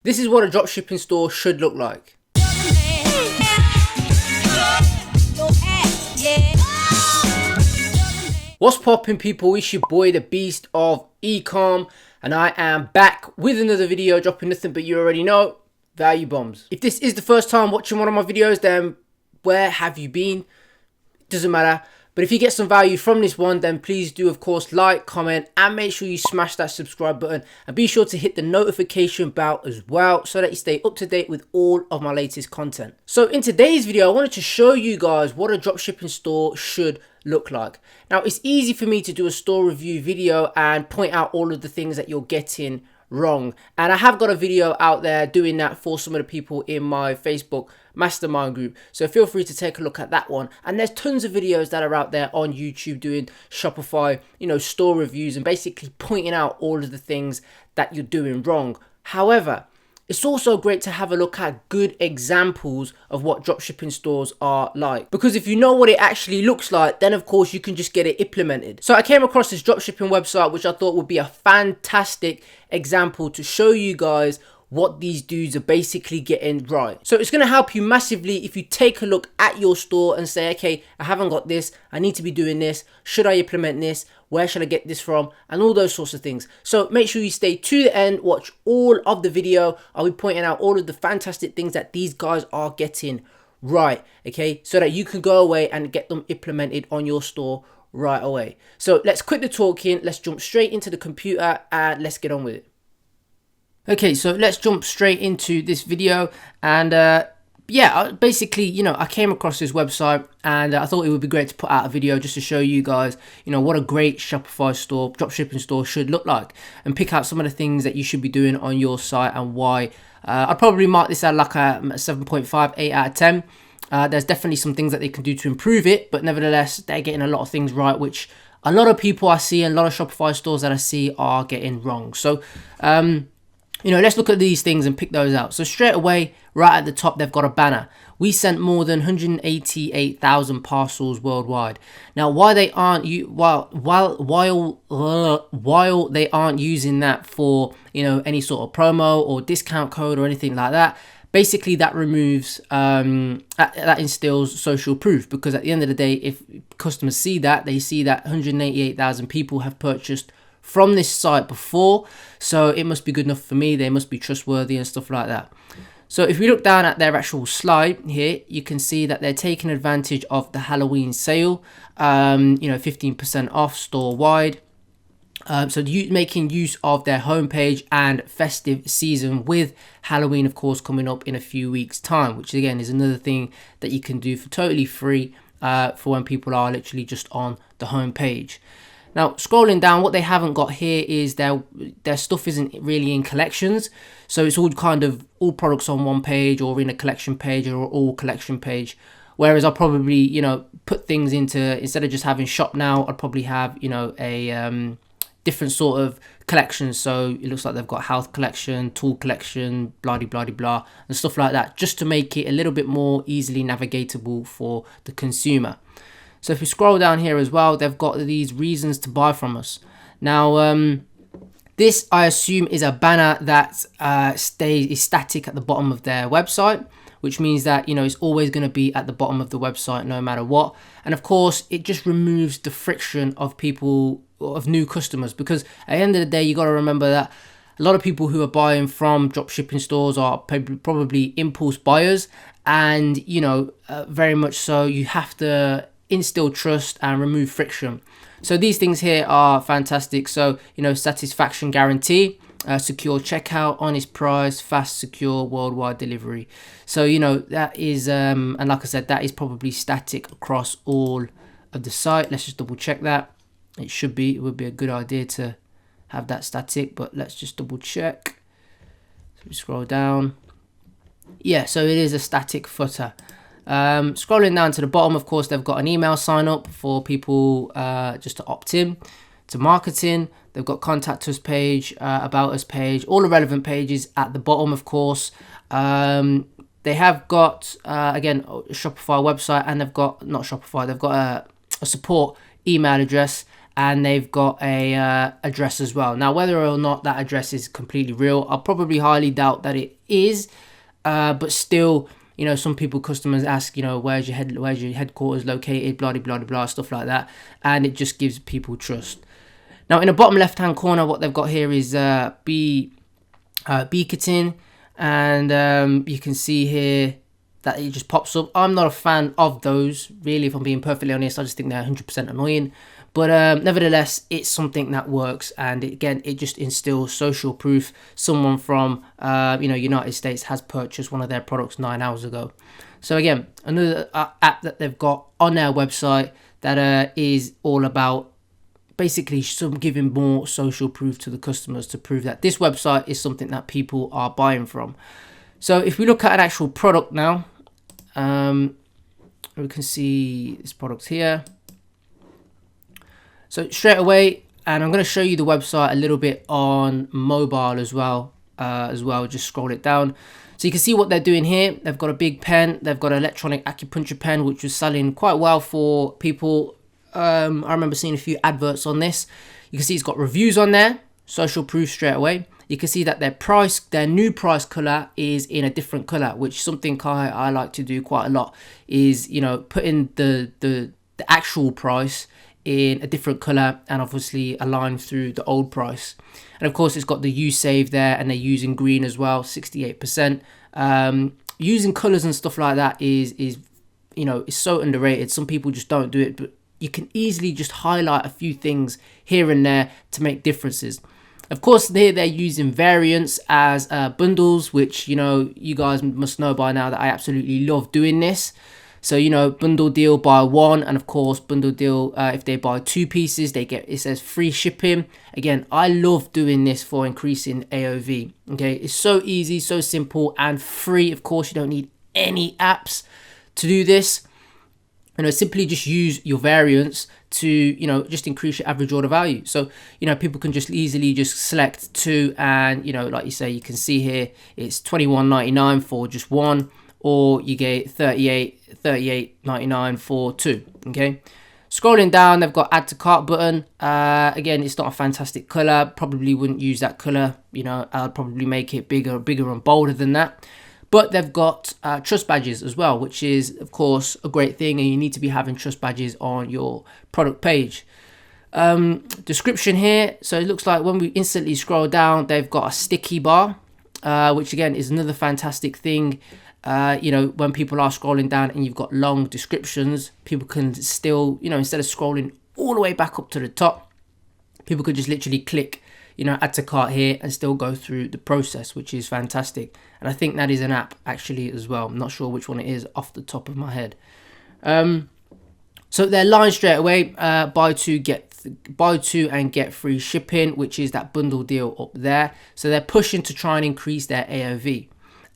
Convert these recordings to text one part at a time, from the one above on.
This is what a dropshipping store should look like. What's poppin', people? It's your boy the beast of Ecom, and I am back with another video, dropping nothing but you already know, value bombs. If this is the first time watching one of my videos, then where have you been? Doesn't matter. But if you get some value from this one, then please do, of course, like, comment, and make sure you smash that subscribe button. And be sure to hit the notification bell as well, so that you stay up to date with all of my latest content. So in today's video, I wanted to show you guys what a dropshipping store should look like. Now, it's easy for me to do a store review video and point out all of the things that you're getting wrong, and I have got a video out there doing that for some of the people in my Facebook mastermind group, so feel free to take a look at that one. And there's tons of videos that are out there on YouTube doing Shopify, store reviews, and basically pointing out all of the things that you're doing wrong. However, it's also great to have a look at good examples of what dropshipping stores are like. Because if you know what it actually looks like, then of course you can just get it implemented. So I came across this dropshipping website, which I thought would be a fantastic example to show you guys what these dudes are basically getting right. So it's going to help you massively if you take a look at your store and say, okay, I haven't got this, I need to be doing this, should I implement this, where should I get this from, and all those sorts of things. So make sure you stay to the end, watch all of the video. I'll be pointing out all of the fantastic things that these guys are getting right, okay, so that you can go away and get them implemented on your store right away. So let's quit the talking, let's jump straight into the computer and let's get on with it. Okay, so let's jump straight into this video. And yeah, basically, I came across this website and I thought it would be great to put out a video just to show you guys, what a great Shopify store, dropshipping store should look like, and pick out some of the things that you should be doing on your site and why. I'd probably mark this at like a 7.5, 8 out of 10. There's definitely some things that they can do to improve it, but nevertheless, they're getting a lot of things right, which a lot of people I see and a lot of Shopify stores that I see are getting wrong. So, let's look at these things and pick those out. So straight away, right at the top, they've got a banner. We sent more than 188,000 parcels worldwide. Now, why they aren't while they aren't using that for any sort of promo or discount code or anything like that, basically that removes that instills social proof, because at the end of the day, if customers see that, they see that 188,000 people have purchased from this site before, so it must be good enough for me, they must be trustworthy and stuff like that. So if we look down at their actual slide here, you can see that they're taking advantage of the Halloween sale, 15% off store wide. So making use of their homepage and festive season, with Halloween of course coming up in a few weeks time, which again is another thing that you can do for totally free for when people are literally just on the homepage. Now, scrolling down, what they haven't got here is their stuff isn't really in collections. So it's all all products on one page, or in a collection page, or all collection page. Whereas I'll probably, put things into, instead of just having shop now, I'd probably have, a different sort of collection. So it looks like they've got health collection, tool collection, blah, blah, blah, blah, and stuff like that, just to make it a little bit more easily navigatable for the consumer. So if we scroll down here as well, they've got these reasons to buy from us. Now, this I assume is a banner that is static at the bottom of their website, which means that it's always going to be at the bottom of the website no matter what. And of course, it just removes the friction of new customers, because at the end of the day, you got to remember that a lot of people who are buying from dropshipping stores are probably impulse buyers, and very much so you have to instill trust and remove friction. So these things here are fantastic. So satisfaction guarantee, secure checkout, honest price, fast, secure, worldwide delivery. So that is and like I said, that is probably static across all of the site. Let's just double check that. It would be a good idea to have that static, but let's just double check. So we scroll down. Yeah, so it is a static footer. Scrolling down to the bottom, of course, they've got an email sign up for people just to opt in to marketing. They've got contact us page, about us page, all the relevant pages at the bottom, of course. They have got, again, a Shopify website, and they've got, not Shopify, they've got a support email address, and they've got a address as well. Now, whether or not that address is completely real, I'll probably highly doubt that it is, but still, you know, some people, customers ask, you know, where's your headquarters located, blah blah blah blah, stuff like that, and it just gives people trust. Now, in the bottom left hand corner, what they've got here is beacon, and you can see here that it just pops up. I'm not a fan of those, really, if I'm being perfectly honest. I just think they're 100% annoying. But nevertheless, it's something that works, and again, it just instills social proof. Someone from United States has purchased one of their products 9 hours ago. So again, another app that they've got on their website that is all about basically giving more social proof to the customers to prove that this website is something that people are buying from. So if we look at an actual product now, we can see this product here. So straight away, and I'm going to show you the website a little bit on mobile as well. Just scroll it down. So you can see what they're doing here. They've got a big pen. They've got an electronic acupuncture pen, which was selling quite well for people. I remember seeing a few adverts on this. You can see it's got reviews on there, social proof straight away. You can see that their new price color is in a different color, which something I like to do quite a lot is, you know, put in the actual price in a different color and obviously align through the old price. And of course, it's got the use save there, and they're using green as well, 68%. Using colors and stuff like that is you know, it's so underrated. Some people just don't do it, but you can easily just highlight a few things here and there to make differences. Of course, they're using variants as bundles, which, you know, you guys must know by now that I absolutely love doing this. So, you know, bundle deal, buy one, and of course, bundle deal, if they buy 2 pieces, it says free shipping. Again, I love doing this for increasing AOV. Okay, it's so easy, so simple, and free. Of course, you don't need any apps to do this. You know, simply just use your variants to, you know, just increase your average order value. So, you know, people can just easily just select 2, and, you know, like you say, you can see here, it's $21.99 for just 1, or you get $38.99 for 2. Okay, scrolling down, they've got add to cart button. Again, it's not a fantastic color, probably wouldn't use that color. You know, I'll probably make it bigger and bolder than that. But they've got trust badges as well, which is, of course, a great thing, and you need to be having trust badges on your product page. Description here, so it looks like when we instantly scroll down, they've got a sticky bar, which again is another fantastic thing. You know, when people are scrolling down and you've got long descriptions, people can still, you know, instead of scrolling all the way back up to the top, people could just literally click, you know, add to cart here and still go through the process, which is fantastic. And I think that is an app actually as well. I'm not sure which one it is off the top of my head. So they're line straight away, buy two and get free shipping, which is that bundle deal up there. So they're pushing to try and increase their AOV.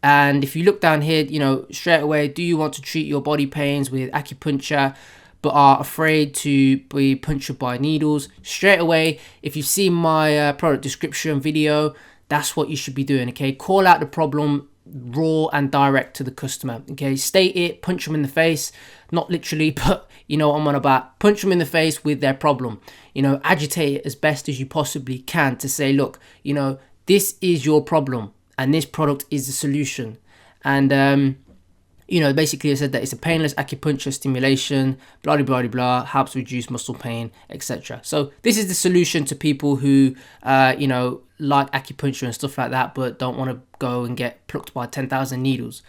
And if you look down here, you know, straight away, do you want to treat your body pains with acupuncture but are afraid to be punctured by needles? Straight away, if you've seen my product description video, that's what you should be doing, okay? Call out the problem raw and direct to the customer, okay? State it, punch them in the face, not literally, but you know what I'm on about. Punch them in the face with their problem. You know, agitate it as best as you possibly can to say, look, you know, this is your problem and this product is the solution. And you know, basically I said that it's a painless acupuncture stimulation, blah, blah, blah, blah, helps reduce muscle pain, etc. So this is the solution to people who, you know, like acupuncture and stuff like that, but don't want to go and get plucked by 10,000 needles.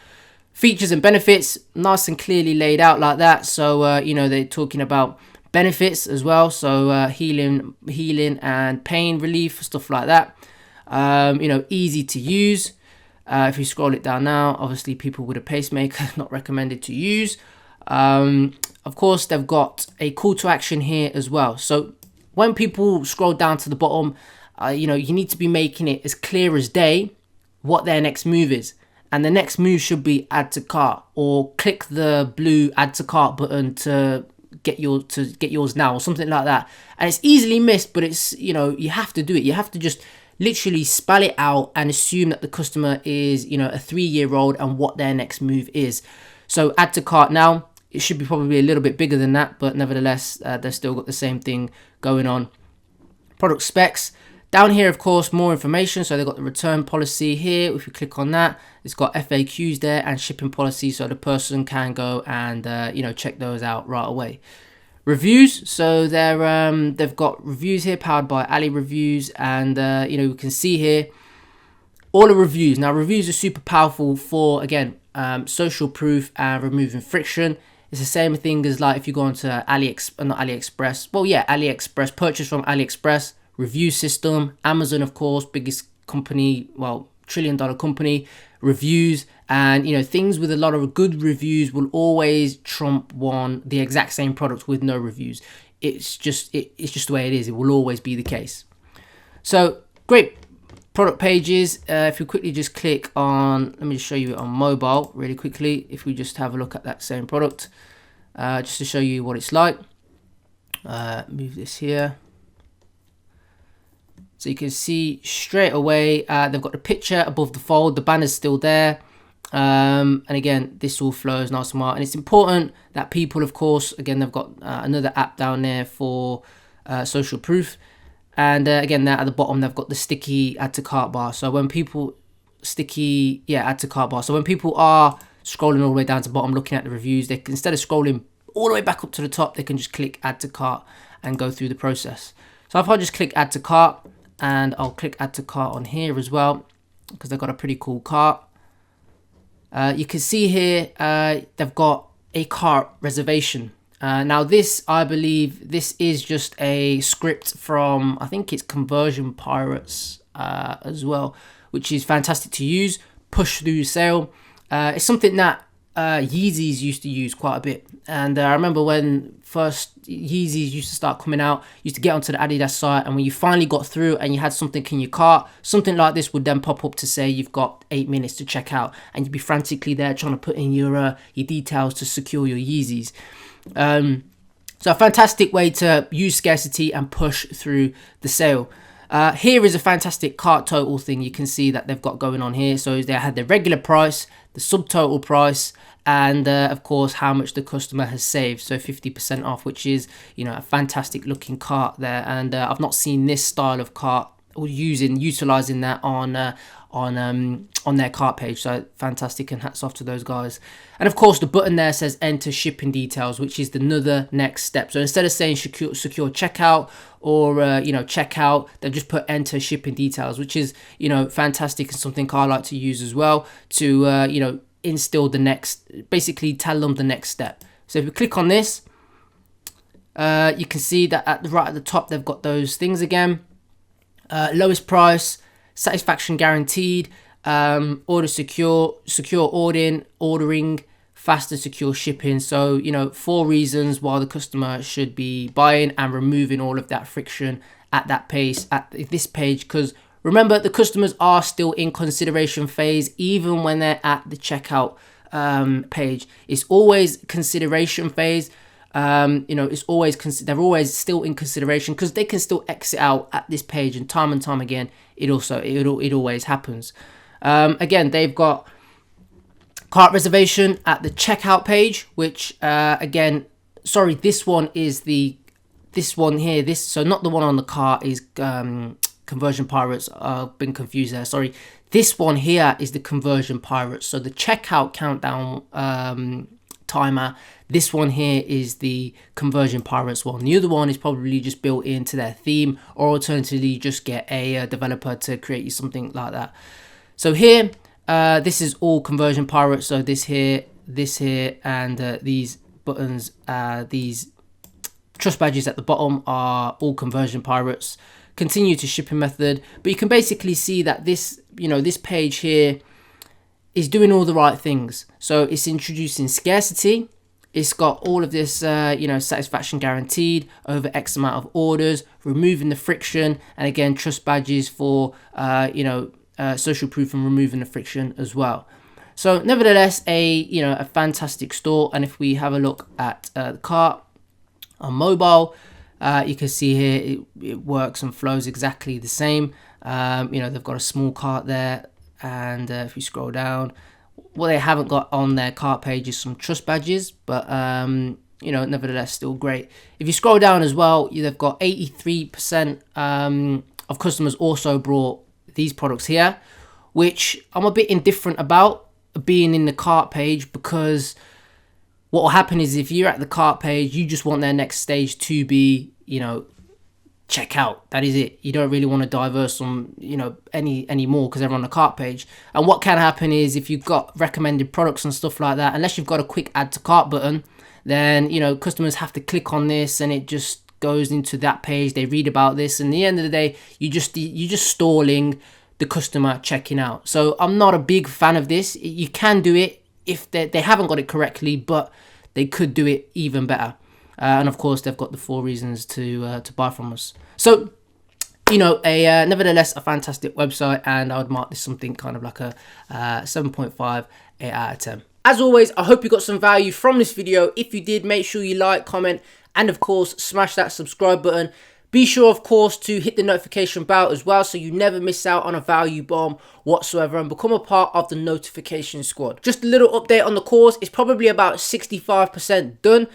Features and benefits, nice and clearly laid out like that. So, you know, they're talking about benefits as well. So healing and pain relief, stuff like that. You know, easy to use. If you scroll it down now, obviously people with a pacemaker, not recommended to use. Of course, they've got a call to action here as well. So when people scroll down to the bottom, you know, you need to be making it as clear as day what their next move is. And the next move should be add to cart, or click the blue add to cart button to get yours now, or something like that. And it's easily missed, but it's, you know, you have to do it. You have to just literally spell it out and assume that the customer is, you know, a 3-year-old and what their next move is. So add to cart now. It should be probably a little bit bigger than that, but nevertheless, they've still got the same thing going on. Product specs. Down here, of course, more information. So they've got the return policy here. If you click on that, it's got FAQs there and shipping policy, so the person can go and check those out right away. Reviews. So they've got reviews here powered by Arie Reviews, and we can see here all the reviews. Now, reviews are super powerful for, again, social proof and removing friction. It's the same thing as like if you go onto AliExpress. Well, yeah, AliExpress, purchase from AliExpress. Review system, Amazon, of course, biggest company, well, $1 trillion company. Reviews, and things with a lot of good reviews will always trump the exact same product with no reviews. It's just the way it is. It will always be the case. So great product pages. If we quickly just click on, let me just show you it on mobile really quickly. If we just have a look at that same product, just to show you what it's like. Move this here. So you can see straight away, they've got the picture above the fold, the banner's still there. And again, this all flows nice and smart. And it's important that people, of course, again, they've got another app down there for social proof. And again, there at the bottom, they've got the sticky add to cart bar. So when people, add to cart bar. So when people are scrolling all the way down to the bottom, looking at the reviews, they can, instead of scrolling all the way back up to the top, they can just click add to cart and go through the process. So if I just click add to cart, and I'll click add to cart on here as well, because they've got a pretty cool cart. You can see here they've got a cart reservation. Now this, I believe, this is just a script from, I think it's Conversion Pirates as well, which is fantastic to use. Push through sale. It's something that Yeezys used to use quite a bit, and I remember when first Yeezys used to start coming out, used to get onto the Adidas site, and when you finally got through and you had something in your cart, something like this would then pop up to say you've got 8 minutes to check out, and you'd be frantically there trying to put in your details to secure your Yeezys. So a fantastic way to use scarcity and push through the sale. Here is a fantastic cart total thing you can see that they've got going on here. So they had the regular price, the subtotal price, and of course how much the customer has saved. So 50% off, which is a fantastic looking cart there. And I've not seen this style of cart or utilizing that on their cart page. So fantastic, and hats off to those guys. And of course the button there says enter shipping details, which is another next step. So instead of saying secure checkout or checkout, they've just put enter shipping details, which is fantastic, and something I like to use as well to instill the next, basically tell them the next step. So if we click on this, you can see that right at the top they've got those things again. Lowest price, satisfaction guaranteed, order secure ordering, fast and secure shipping. So 4 reasons why the customer should be buying and removing all of that friction at that pace, at this page, because remember, the customers are still in consideration phase even when they're at the checkout page. It's always consideration phase. It's always they're always still in consideration, because they can still exit out at this page, and time again it always happens. Again, they've got cart reservation at the checkout page, which this one here, so not the one on the cart is Conversion Pirates. I've been confused there, sorry. This one here is the Conversion Pirates, so the checkout countdown timer. This one here is the Conversion Pirates one. The other one is probably just built into their theme, or alternatively just get a developer to create you something like that. So here, this is all Conversion Pirates. So this here, and these buttons, these trust badges at the bottom are all Conversion Pirates. Continue to shipping method, but you can basically see that this page here is doing all the right things. So it's introducing scarcity. It's got all of this, satisfaction guaranteed over X amount of orders, removing the friction, and again, trust badges for, social proof and removing the friction as well. So nevertheless, a fantastic store. And if we have a look at the cart on mobile, you can see here it works and flows exactly the same. They've got a small cart there, and if you scroll down, what they haven't got on their cart page is some trust badges, but you know, nevertheless, still great. If you scroll down as well, they've got 83% of customers also brought these products here, which I'm a bit indifferent about being in the cart page, because what will happen is if you're at the cart page, you just want their next stage to be, you know, check out. That is it. You don't really want to diverse on, you know, any more, because they're on the cart page. And what can happen is if you've got recommended products and stuff like that, unless you've got a quick add to cart button, then, you know, customers have to click on this and it just goes into that page. They read about this, and at the end of the day, you're just stalling the customer checking out. So I'm not a big fan of this. You can do it if they haven't got it correctly, but they could do it even better. And of course, they've got the 4 reasons to buy from us. So, you know, nevertheless, a fantastic website, and I would mark this something kind of like a 7.5, 8 out of 10. As always, I hope you got some value from this video. If you did, make sure you like, comment, and of course, smash that subscribe button. Be sure, of course, to hit the notification bell as well, so you never miss out on a value bomb whatsoever, and become a part of the notification squad. Just a little update on the course. It's probably about 65% done.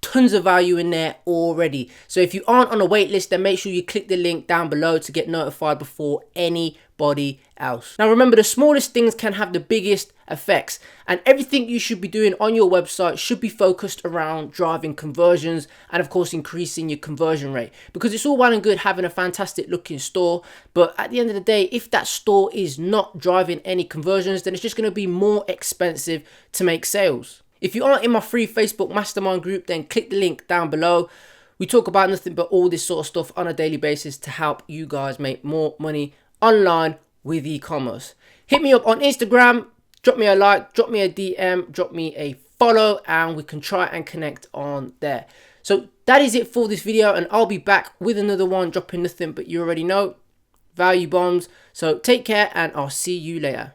Tons of value in there already. So if you aren't on a wait list, then make sure you click the link down below to get notified before anybody else. Now remember, the smallest things can have the biggest effects, and everything you should be doing on your website should be focused around driving conversions and of course increasing your conversion rate, because it's all well and good having a fantastic looking store, but at the end of the day, if that store is not driving any conversions, then it's just going to be more expensive to make sales. If you aren't in my free Facebook mastermind group, then click the link down below. We talk about nothing but all this sort of stuff on a daily basis to help you guys make more money online with e-commerce. Hit me up on Instagram, drop me a like, drop me a DM, drop me a follow, and we can try and connect on there. So that is it for this video, and I'll be back with another one, dropping nothing but you already know, value bombs. So take care, and I'll see you later.